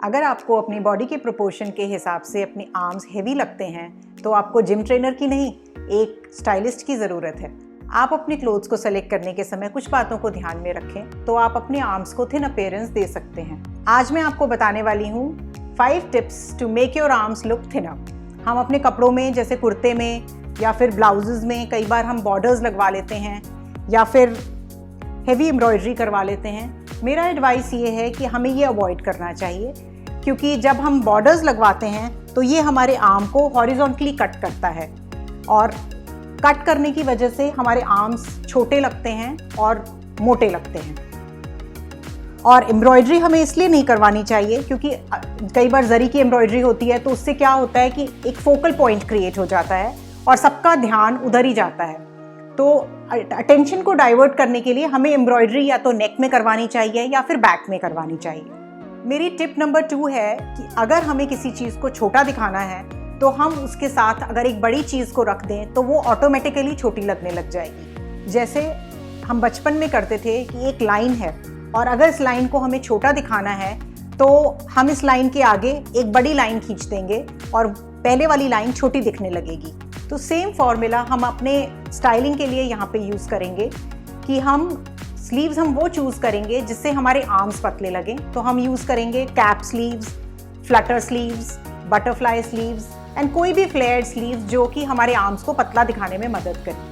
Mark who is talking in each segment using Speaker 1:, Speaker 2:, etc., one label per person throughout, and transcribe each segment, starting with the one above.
Speaker 1: अगर आपको अपनी बॉडी के प्रोपोर्शन के हिसाब से अपने आर्म्स हेवी लगते हैं तो आपको जिम ट्रेनर की नहीं, एक स्टाइलिस्ट की ज़रूरत है। आप अपने क्लोथ्स को सेलेक्ट करने के समय कुछ बातों को ध्यान में रखें तो आप अपने आर्म्स को थिन अपीयरेंस दे सकते हैं। आज मैं आपको बताने वाली हूँ 5 tips to make your arms look thinner. हम अपने कपड़ों में जैसे कुर्ते में या फिर ब्लाउजेज़ में कई बार हम बॉर्डर्स लगवा लेते हैं या फिर हेवी एम्ब्रॉयडरी करवा लेते हैं। मेरा एडवाइस ये है कि हमें ये अवॉइड करना चाहिए, क्योंकि जब हम बॉर्डर्स लगवाते हैं तो ये हमारे आर्म को हॉरिजॉन्टली कट करता है और कट करने की वजह से हमारे आर्म्स छोटे लगते हैं और मोटे लगते हैं। और एम्ब्रॉयडरी हमें इसलिए नहीं करवानी चाहिए क्योंकि कई बार जरी की एम्ब्रॉयडरी होती है तो उससे क्या होता है कि एक फोकल पॉइंट क्रिएट हो जाता है और सबका ध्यान उधर ही जाता है। तो अटेंशन को डाइवर्ट करने के लिए हमें एम्ब्रॉयडरी या तो नेक में करवानी चाहिए या फिर बैक में करवानी चाहिए। मेरी टिप नंबर 2 है कि अगर हमें किसी चीज़ को छोटा दिखाना है तो हम उसके साथ अगर एक बड़ी चीज़ को रख दें तो वो ऑटोमेटिकली छोटी लगने लग जाएगी। जैसे हम बचपन में करते थे कि एक लाइन है और अगर इस लाइन को हमें छोटा दिखाना है तो हम इस लाइन के आगे एक बड़ी लाइन खींच देंगे और पहले वाली लाइन छोटी दिखने लगेगी। तो सेम फॉर्मूला हम अपने स्टाइलिंग के लिए यहाँ पे यूज़ करेंगे कि हम स्लीव्स हम वो चूज़ करेंगे जिससे हमारे आर्म्स पतले लगें। तो हम यूज़ करेंगे cap sleeves, Flutter sleeves, butterfly sleeves and कोई भी फ्लेयर्ड स्लीव्स जो कि हमारे आर्म्स को पतला दिखाने में मदद करें।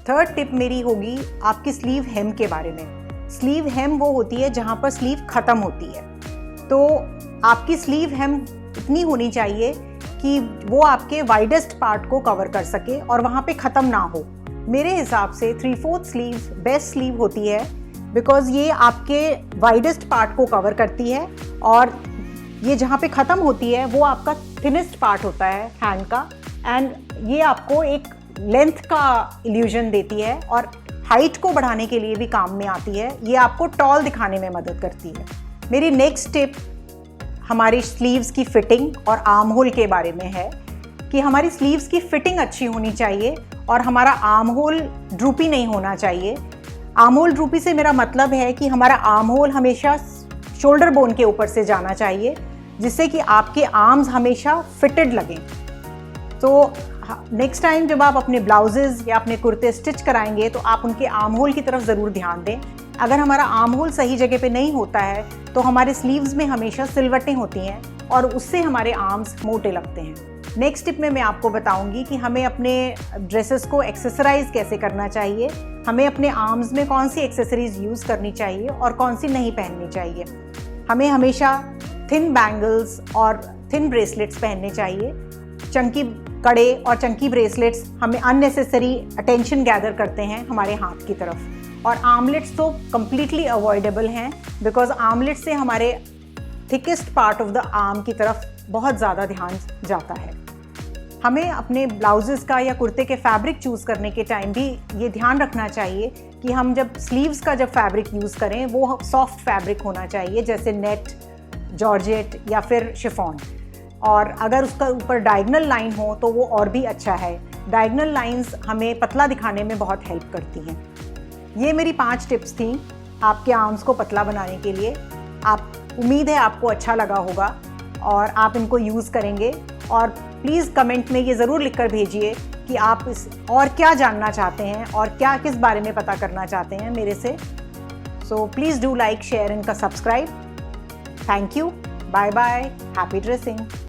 Speaker 1: थर्ड टिप मेरी होगी आपकी स्लीव हेम के बारे में। स्लीव हेम वो होती है जहाँ पर स्लीव ख़त्म होती है। तो आपकी स्लीव हेम इतनी होनी चाहिए कि वो आपके वाइडेस्ट पार्ट को कवर कर सके और वहाँ पे ख़त्म ना हो। मेरे हिसाब से 3/4 स्लीव बेस्ट स्लीव होती है, बिकॉज़ ये आपके वाइडेस्ट पार्ट को कवर करती है और ये जहाँ पे ख़त्म होती है वो आपका थिनेस्ट पार्ट होता है हैंड का, एंड ये आपको एक लेंथ का इल्यूजन देती है और हाइट को बढ़ाने के लिए भी काम में आती है। ये आपको टॉल दिखाने में मदद करती है। मेरी नेक्स्ट टिप हमारी स्लीव्स की फिटिंग और आर्म होल के बारे में है कि हमारी स्लीव्स की फिटिंग अच्छी होनी चाहिए और हमारा आर्म होल ड्रूपी नहीं होना चाहिए। आर्म होल ड्रूपी से मेरा मतलब है कि हमारा आर्म होल हमेशा शोल्डर बोन के ऊपर से जाना चाहिए, जिससे कि आपके आर्म्स हमेशा फिटेड लगें। तो नेक्स्ट टाइम जब आप अपने ब्लाउजेज़ या अपने कुर्ते स्टिच कराएंगे तो आप उनके आर्म होल की तरफ ज़रूर ध्यान दें। अगर हमारा आर्म होल सही जगह पे नहीं होता है तो हमारे स्लीव्स में हमेशा सिलवटें होती हैं और उससे हमारे आर्म्स मोटे लगते हैं। नेक्स्ट टिप में मैं आपको बताऊंगी कि हमें अपने ड्रेसेस को एक्सेसराइज कैसे करना चाहिए, हमें अपने आर्म्स में कौन सी एक्सेसरीज यूज़ करनी चाहिए और कौन सी नहीं पहननी चाहिए। हमें हमेशा थिन बैंगल्स और थिन ब्रेसलेट्स पहनने चाहिए। चंकी कड़े और चंकी ब्रेसलेट्स हमें अननेसेसरी अटेंशन गैदर करते हैं हमारे हाथ की तरफ, और आर्मलेट्स तो कम्प्लीटली अवॉइडेबल हैं, बिकॉज आर्मलेट से हमारे thickest part of the arm की तरफ बहुत ज़्यादा ध्यान जाता है। हमें अपने ब्लाउजेज़ का या कुर्ते के फैब्रिक चूज़ करने के टाइम भी ये ध्यान रखना चाहिए कि हम जब स्लीव्स का जब फैब्रिक यूज़ करें वो सॉफ्ट फैब्रिक होना चाहिए, जैसे नेट, जॉर्जेट या फिर शिफॉन। और अगर उसका ऊपर डायगनल लाइन हो तो वो और भी अच्छा है। डायगनल लाइंस हमें पतला दिखाने में बहुत हेल्प करती हैं। ये मेरी 5 टिप्स थी आपके आर्म्स को पतला बनाने के लिए। उम्मीद है आपको अच्छा लगा होगा और आप इनको यूज़ करेंगे। और प्लीज़ कमेंट में ये ज़रूर लिखकर भेजिए कि आप इस और क्या जानना चाहते हैं और क्या किस बारे में पता करना चाहते हैं मेरे से। So please do like, share and subscribe. Thank you, bye bye, happy dressing.